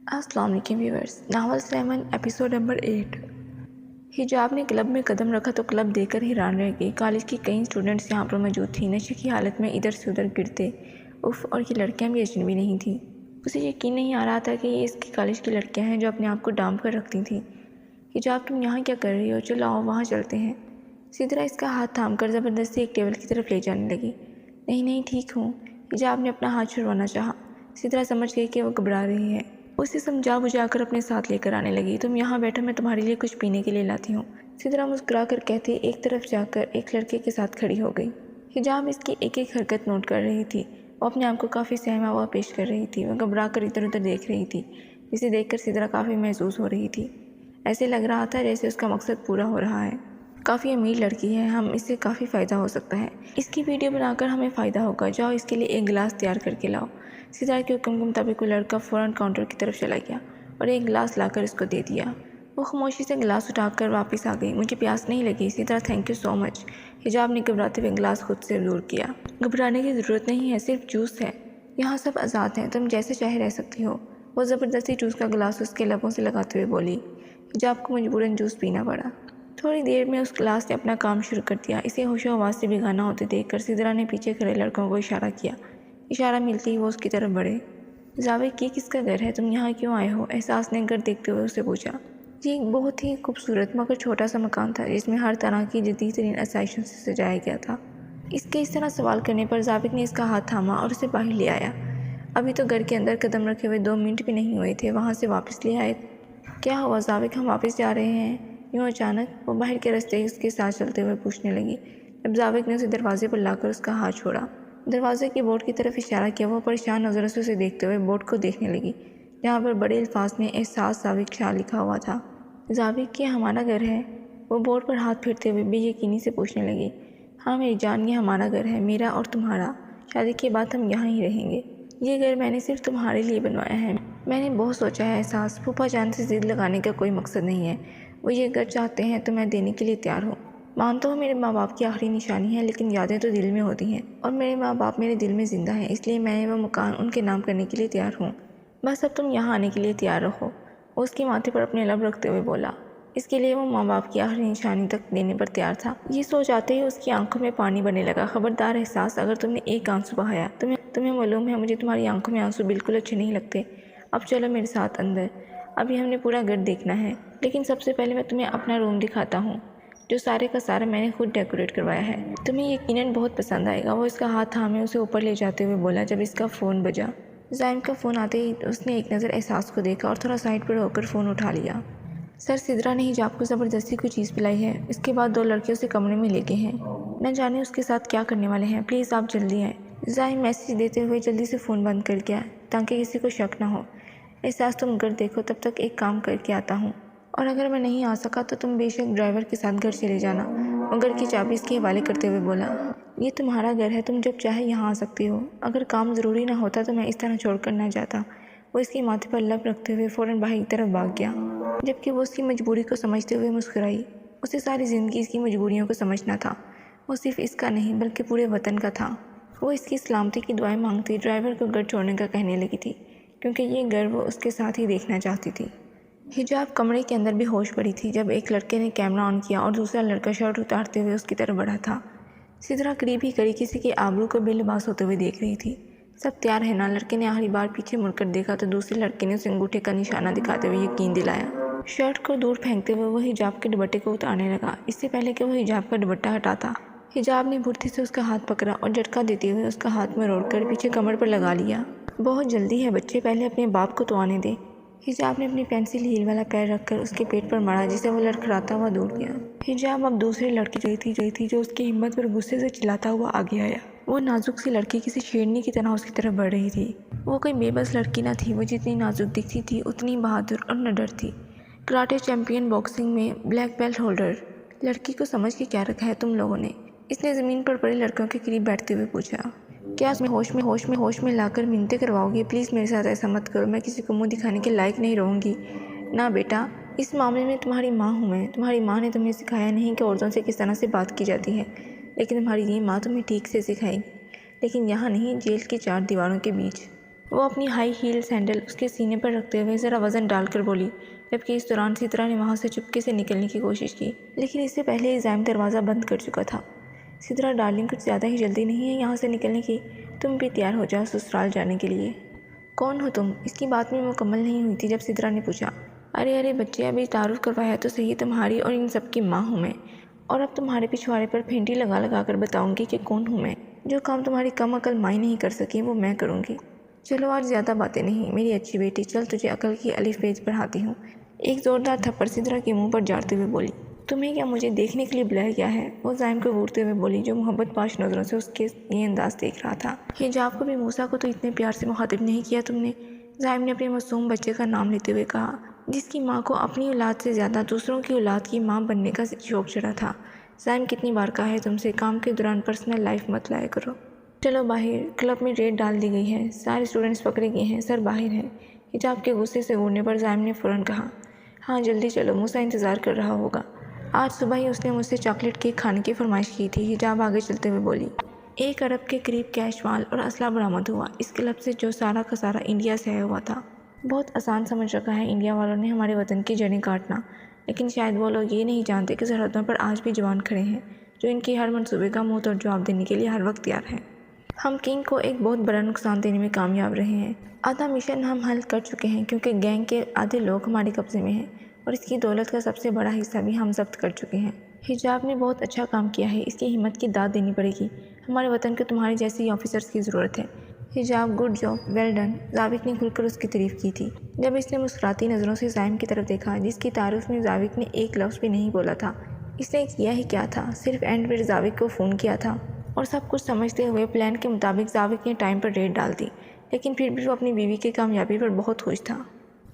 अस्सलाम वालेकुम viewers. Novel सलेमन episode number 8। हिजाब ने क्लब में कदम रखा तो क्लब देखकर हैरान रह गई। कॉलेज की कई स्टूडेंट्स यहाँ पर मौजूद थी, नशे की हालत में इधर से उधर गिरते। उफ, और ये लड़कियाँ भी अजनबी नहीं थीं। उसे यकीन नहीं आ रहा था कि ये इसकी कॉलेज की लड़कियाँ हैं जो अपने आप को डांप कर रखती थीं। हिजाब, तुम यहाँ क्या कर रही हो? चलो आओ वहाँ चलते हैं। सिदरा इसका हाथ थाम कर ज़बरदस्ती एक टेबल की तरफ ले जाने लगी। नहीं नहीं, ठीक हूँ। हिजाब ने अपना हाथ छुड़वाना चाहा। सिदरा समझ गई कि वो घबरा रही है। उसे समझा बुझाकर अपने साथ लेकर आने लगी। तुम यहाँ बैठो, मैं तुम्हारे लिए कुछ पीने के लिए लाती हूँ। सिदरा मुस्कुरा कर कहती एक तरफ जाकर एक लड़के के साथ खड़ी हो गई। हिजाब इसकी एक एक हरकत नोट कर रही थी। वो अपने आप को काफ़ी सहमा हुआ पेश कर रही थी। वह घबरा कर इधर उधर देख रही थी, जिसे देखकर सिदरा काफ़ी महसूस हो रही थी। ऐसे लग रहा था जैसे उसका मकसद पूरा हो रहा है। काफ़ी अमीर लड़की है, हम इससे काफ़ी फ़ायदा हो सकता है। इसकी वीडियो बनाकर हमें फ़ायदा होगा। जाओ इसके लिए एक गिलास तैयार करके लाओ। सितार के हुक्म के मुताबिक वो लड़का फ़ौरन काउंटर की तरफ चला गया और एक गिलास लाकर उसको दे दिया। वो खामोशी से गिलास उठाकर वापस आ गई। मुझे प्यास नहीं लगी। Sitar, thank you so much. हिजाब ने घबराते हुए गिलास खुद से दूर किया। घबराने की ज़रूरत नहीं है, सिर्फ जूस है। यहाँ सब आज़ाद हैं, तुम जैसे चाहे रह सकती हो। वो ज़बरदस्ती जूस का गिलास उसके लबों से लगाते हुए बोली। हिजाब को मजबूरन जूस पीना पड़ा। थोड़ी देर में उस गिलास ने अपना काम शुरू कर दिया। इसे होशो हवास से बेगाना होते देखकर सिदरा ने पीछे खड़े लड़कों को इशारा किया। इशारा मिलती ही वो उसकी तरफ बढ़े। जावेद, ये किसका घर है? तुम यहाँ क्यों आए हो? एहसास ने घर देखते हुए उससे पूछा। ये एक बहुत ही खूबसूरत मगर छोटा सा मकान था जिसमें हर तरह की जदीद तरीन आसाइशों से सजाया गया था। इसके इस तरह सवाल करने पर जावेद ने इसका हाथ थामा और उसे बाहर ले आया। अभी तो घर के अंदर कदम रखे हुए 2 मिनट भी नहीं हुए थे, वहाँ से वापस ले आए। क्या हुआ जावेद, हम वापस जा रहे हैं? यूँ अचानक वो बाहर के रास्ते उसके साथ चलते हुए पूछने लगी। जब जावेद ने उसे दरवाजे पर लाकर उसका हाथ छोड़ा, दरवाजे के बोर्ड की तरफ इशारा किया, वो परेशान नज़रों से उसे देखते हुए बोर्ड को देखने लगी, जहाँ पर बड़े अल्फाज में एहसास जावेद शाह लिखा हुआ था। जावेद, क्या हमारा घर है? वो बोर्ड पर हाथ फेरते हुए बेयकीनी से पूछने लगी। हाँ मेरी जान, ये हमारा घर है, मेरा और तुम्हारा। शादी के बाद हम यहाँ ही रहेंगे। ये घर मैंने सिर्फ तुम्हारे लिए बनवाया है। मैंने बहुत सोचा है एहसास, फूफा जान से जिद लगाने का कोई मकसद नहीं है। वो ये घर चाहते हैं तो मैं देने के लिए तैयार हूँ। मानता हूँ मेरे माँ बाप की आखिरी निशानी है, लेकिन यादें तो दिल में होती हैं और मेरे माँ बाप मेरे दिल में ज़िंदा हैं, इसलिए मैं वो मकान उनके नाम करने के लिए तैयार हूँ। बस अब तुम यहाँ आने के लिए तैयार रहो। वो उसके माथे पर अपने लब रखते हुए बोला। इसके लिए वो माँ बाप की आखिरी निशानी तक देने पर तैयार था। ये सोच आते ही उसकी आंखों में पानी बनने लगा। खबरदार एहसास, अगर तुमने एक आंसू बहाया, तुम्हें मालूम है मुझे तुम्हारी आंखों में आंसू बिल्कुल अच्छे नहीं लगते। अब चलो मेरे साथ अंदर, अभी हमने पूरा घर देखना है, लेकिन सबसे पहले मैं तुम्हें अपना रूम दिखाता हूँ, जो सारे का सारा मैंने खुद डेकोरेट करवाया है। तुम्हें यकीनन बहुत पसंद आएगा। वो इसका हाथ थामे उसे ऊपर ले जाते हुए बोला। जब इसका फ़ोन बजा, ज़ैम का फ़ोन आते ही उसने एक नज़र एहसास को देखा और थोड़ा साइड पर होकर फ़ोन उठा लिया। सर, सिदरा ने हिजाब को ज़बरदस्ती कोई चीज़ पिलाई है। इसके बाद 2 लड़के उसे कमरे में ले गए हैं। न जाने उसके साथ क्या करने वाले हैं। प्लीज़ आप जल्दी आएँ। ज़ैम मैसेज देते हुए जल्दी से फ़ोन बंद कर गया ताकि किसी को शक ना हो। एहसास, तुम घर देखो, तब तक एक काम करके आता हूँ, और अगर मैं नहीं आ सका तो तुम बेशक ड्राइवर के साथ घर चले जाना। वो घर की चाबी इसके हवाले करते हुए बोला। ये तुम्हारा घर है, तुम जब चाहे यहाँ आ सकती हो। अगर काम ज़रूरी ना होता तो मैं इस तरह छोड़कर ना जाता। वो इसके माथे पर लब रखते हुए फ़ौरन बाहर की तरफ भाग गया, जबकि वो उसकी मजबूरी को समझते हुए मुस्कुराई। उसे सारी ज़िंदगी इसकी मजबूरियों को समझना था। वो सिर्फ इसका नहीं बल्कि पूरे वतन का था। वो इसकी सलामती की दुआएं मांगती ड्राइवर को घर छोड़ने का कहने लगी थी, क्योंकि ये घर वो उसके साथ ही देखना चाहती थी। हिजाब कमरे के अंदर भी होश पड़ी थी जब एक लड़के ने कैमरा ऑन किया और दूसरा लड़का शर्ट उतारते हुए उसकी तरफ बढ़ा था। सिदरा करीब ही करी किसी के आबरू को बेलिबास होते हुए देख रही थी। सब तैयार है ना? लड़के ने आखिरी बार पीछे मुड़कर देखा तो दूसरे लड़के ने उसे अंगूठे का निशाना दिखाते हुए यकीन दिलाया। शर्ट को दूर फेंकते हुए वो हिजाब के दुपट्टे को उतारने लगा, इससे पहले कि वो हिजाब का दुपट्टा हटाता। हिजाब ने फुर्ती से उसका हाथ पकड़ा और झटका देते हुए उसका हाथ में रोड़कर पीछे कमर पर लगा लिया। बहुत जल्दी है बच्चे, पहले अपने बाप को तो आने दे। हिजाब ने अपनी पेंसिल हील वाला पैर रखकर उसके पेट पर मारा, जिसे वो लड़खड़ाता हुआ दूर गया। हिजाब अब दूसरे लड़की गई थी जो उसकी हिम्मत पर गुस्से से चिल्लाता हुआ आगे आया। वो नाजुक सी लड़की किसी शेरनी की तरह उसकी तरफ बढ़ रही थी। वो कोई बेबस लड़की न थी। वो जितनी नाजुक दिखती थी उतनी बहादुर और निडर थी। कराटे चैंपियन, बॉक्सिंग में ब्लैक बेल्ट होल्डर। लड़की को समझ के क्या रखा है तुम लोगों ने? इसने ज़मीन पर पड़े लड़कों के करीब बैठते हुए पूछा। क्या तुम्हें होश में लाकर मिन्नतें करवाओगे? प्लीज़ मेरे साथ ऐसा मत करो, मैं किसी को मुंह दिखाने के लायक नहीं रहूँगी। ना बेटा, इस मामले में तुम्हारी माँ हूँ मैं। तुम्हारी माँ ने तुम्हें सिखाया नहीं कि औरतों से किस तरह से बात की जाती है, लेकिन तुम्हारी ये माँ तुम्हें ठीक से सिखाएगी, लेकिन यहाँ नहीं, जेल की 4 दीवारों के बीच। وہ اپنی ہائی ہیل سینڈل اس کے سینے پر رکھتے ہوئے ذرا وزن ڈال کر بولی، جبکہ اس دوران سدرا نے وہاں سے چپکے سے نکلنے کی کوشش کی، لیکن اس سے پہلے ہی زائم دروازہ بند کر چکا تھا۔ سدرا ڈارلنگ، کچھ زیادہ ہی جلدی نہیں ہے یہاں سے نکلنے کی؟ تم بھی تیار ہو جاؤ سسرال جانے کے لیے۔ کون ہو تم؟ اس کی بات میں مکمل نہیں ہوئی تھی جب سدرا نے پوچھا۔ ارے بچے، ابھی تعارف کروایا تو صحیح، تمہاری اور ان سب کی ماں ہوں میں، اور اب تمہارے پچھواڑے پر پھینٹی لگا لگا کر بتاؤں گی کہ کون ہوں میں۔ جو کام تمہاری کم عقل مائی نہیں کر سکی وہ میں کروں گی۔ چلو آج زیادہ باتیں نہیں میری اچھی بیٹی، چل تجھے عقل کی الف بیز پڑھاتی ہوں۔ ایک زوردار تھپڑ سدرا کے منہ پر جاڑتے ہوئے بولی۔ تمہیں کیا مجھے دیکھنے کے لیے بلایا گیا ہے؟ وہ زائم کو گھورتے ہوئے بولی، جو محبت پاش نظروں سے اس کے یہ انداز دیکھ رہا تھا۔ حجاب کو بھی موسیٰ کو تو اتنے پیار سے مخاطب نہیں کیا تم نے، زائم نے اپنے معصوم بچے کا نام لیتے ہوئے کہا، جس کی ماں کو اپنی اولاد سے زیادہ دوسروں کی اولاد کی ماں بننے کا شوق چڑھا تھا۔ زائم، کتنی بار کہا ہے تم سے کام کے دوران پرسنل لائف مت لایا کرو۔ چلو باہر، کلب میں ریڈ ڈال دی گئی ہے، سارے اسٹوڈنٹس پکڑے گئے ہیں، سر باہر ہے۔ حجاب کے غصے سے گھورنے پر زائم نے فوراً کہا، ہاں جلدی چلو، موسیٰ انتظار کر رہا ہوگا۔ آج صبح ہی اس نے مجھ سے چاکلیٹ کیک کھانے کی فرمائش کی تھی، حجاب آگے چلتے ہوئے بولی۔ 1 ارب کے قریب کیش مال اور اسلحہ برآمد ہوا، اس کلب سے جو سارا کا سارا انڈیا سے آیا ہوا تھا۔ بہت آسان سمجھ رکھا ہے انڈیا والوں نے ہمارے وطن کی جڑیں کاٹنا، لیکن شاید وہ لوگ یہ نہیں جانتے کہ سرحدوں پر آج بھی جوان کھڑے ہیں، جو ان کی ہر منصوبے کا منہ توڑ جواب دینے کے لیے ہر وقت تیار ہیں۔ ہم کنگ کو ایک بہت بڑا نقصان دینے میں کامیاب رہے ہیں۔ آدھا مشن ہم حل کر چکے ہیں، کیونکہ گینگ کے آدھے لوگ ہمارے قبضے میں ہیں، اور اس کی دولت کا سب سے بڑا حصہ بھی ہم ضبط کر چکے ہیں۔ حجاب نے بہت اچھا کام کیا ہے، اس کی ہمت کی داد دینی پڑے گی۔ ہمارے وطن کو تمہارے جیسی آفیسرز کی ضرورت ہے۔ حجاب، گڈ جاب، ویل ڈن۔ زاوق نے کھل کر اس کی تعریف کی تھی، جب اس نے مسکراتی نظروں سے زائم کی طرف دیکھا، جس کی تعارف میں زاوق نے ایک لفظ بھی نہیں بولا تھا۔ اس نے کیا ہی کیا تھا، صرف اینڈ پر زاوق کو فون کیا تھا، اور سب کچھ سمجھتے ہوئے پلان کے مطابق زاوق نے ٹائم پر ریڈ ڈال دی، لیکن پھر بھی وہ اپنی بیوی کی کامیابی پر بہت خوش تھا،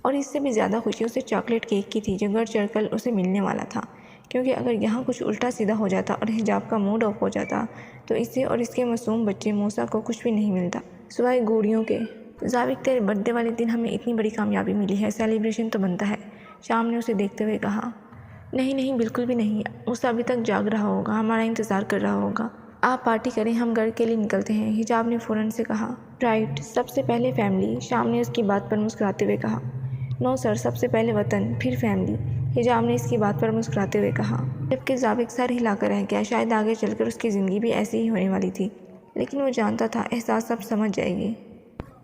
اور اس سے بھی زیادہ خوشی اسے چاکلیٹ کیک کی تھی جو گڑھ چڑھ کر اسے ملنے والا تھا، کیونکہ اگر یہاں کچھ الٹا سیدھا ہو جاتا اور حجاب کا موڈ آف ہو جاتا تو اسے اور اس کے معصوم بچے موسیٰ کو کچھ بھی نہیں ملتا سوائے گوڑیوں کے۔ زاوق، تیرے برتھ ڈے والے دن ہمیں اتنی بڑی کامیابی ملی ہے، سیلیبریشن تو بنتا ہے، شام نے اسے دیکھتے ہوئے کہا۔ نہیں بالکل بھی نہیں، موسیٰ ابھی تک جاگ رہا ہوگا، ہمارا انتظار کر رہا ہوگا، آپ پارٹی کریں، ہم گھر کے لیے نکلتے ہیں، حجاب نے فوراً سے کہا۔ رائٹ، سب سے پہلے فیملی، شام نے اس کی بات پر مسکراتے ہوئے کہا۔ نو سر، سب سے پہلے وطن، پھر فیملی، حجاب نے اس کی بات پر مسکراتے ہوئے کہا، جبکہ زاوق سر ہلا کر رہ گیا۔ شاید آگے چل کر اس کی زندگی بھی ایسی ہی ہونے والی تھی، لیکن وہ جانتا تھا احساس سب سمجھ جائے گی۔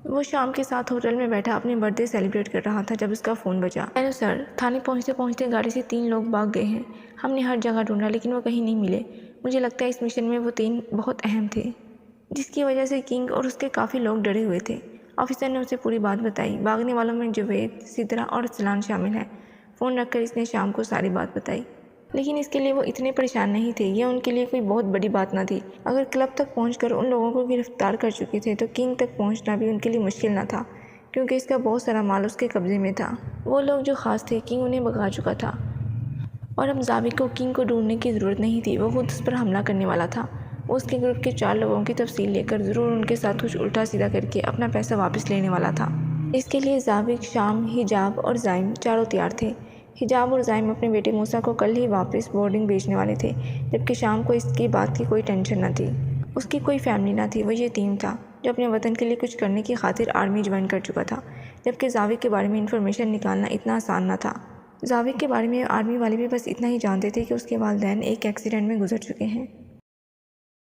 وہ شام کے ساتھ ہوٹل میں بیٹھا اپنی برتھ ڈے سیلیبریٹ کر رہا تھا جب اس کا فون بجا۔ ہیلو سر، تھانے پہنچتے پہنچتے گاڑی سے 3 لوگ بھاگ گئے ہیں، ہم نے ہر جگہ ڈھونڈا لیکن وہ کہیں نہیں ملے، مجھے لگتا ہے اس مشن میں وہ 3 بہت اہم تھے، جس کی وجہ سے کنگ اور اس کے کافی لوگ ڈرے ہوئے تھے۔ آفیسر نے اسے پوری بات بتائی، بھاگنے والوں میں جوید، سدرا اور ارسلان شامل ہیں۔ فون رکھ کر اس نے شام کو ساری بات بتائی، لیکن اس کے لیے وہ اتنے پریشان نہیں تھے، یہ ان کے لیے کوئی بہت بڑی بات نہ تھی۔ اگر کلب تک پہنچ کر ان لوگوں کو گرفتار کر چکے تھے تو کنگ تک پہنچنا بھی ان کے لیے مشکل نہ تھا، کیونکہ اس کا بہت سارا مال اس کے قبضے میں تھا۔ وہ لوگ جو خاص تھے، کنگ انہیں بھگا چکا تھا، اور اب زاوق کو کنگ کو ڈھونڈنے کی ضرورت نہیں تھی، وہ خود اس پر حملہ کرنے والا تھا۔ وہ اس کے گروپ کے 4 لوگوں کی تفصیل لے کر ضرور ان کے ساتھ کچھ الٹا سیدھا کر کے اپنا پیسہ واپس لینے والا تھا۔ اس کے لیے زاوق، شام، حجاب اور زائم چاروں تیار تھے۔ حجاب اور زائم اپنے بیٹے موسیٰ کو کل ہی واپس بورڈنگ بھیجنے والے تھے، جبکہ شام کو اس کی بات کی کوئی ٹینشن نہ تھی۔ اس کی کوئی فیملی نہ تھی، وہ یتیم تھا جو اپنے وطن کے لیے کچھ کرنے کی خاطر آرمی جوائن کر چکا تھا، جبکہ زاوق کے بارے میں انفارمیشن نکالنا اتنا آسان نہ تھا۔ زاوق کے بارے میں آرمی والے بھی بس اتنا ہی جانتے تھے کہ اس کے والدین ایک ایکسیڈنٹ میں گزر چکے ہیں۔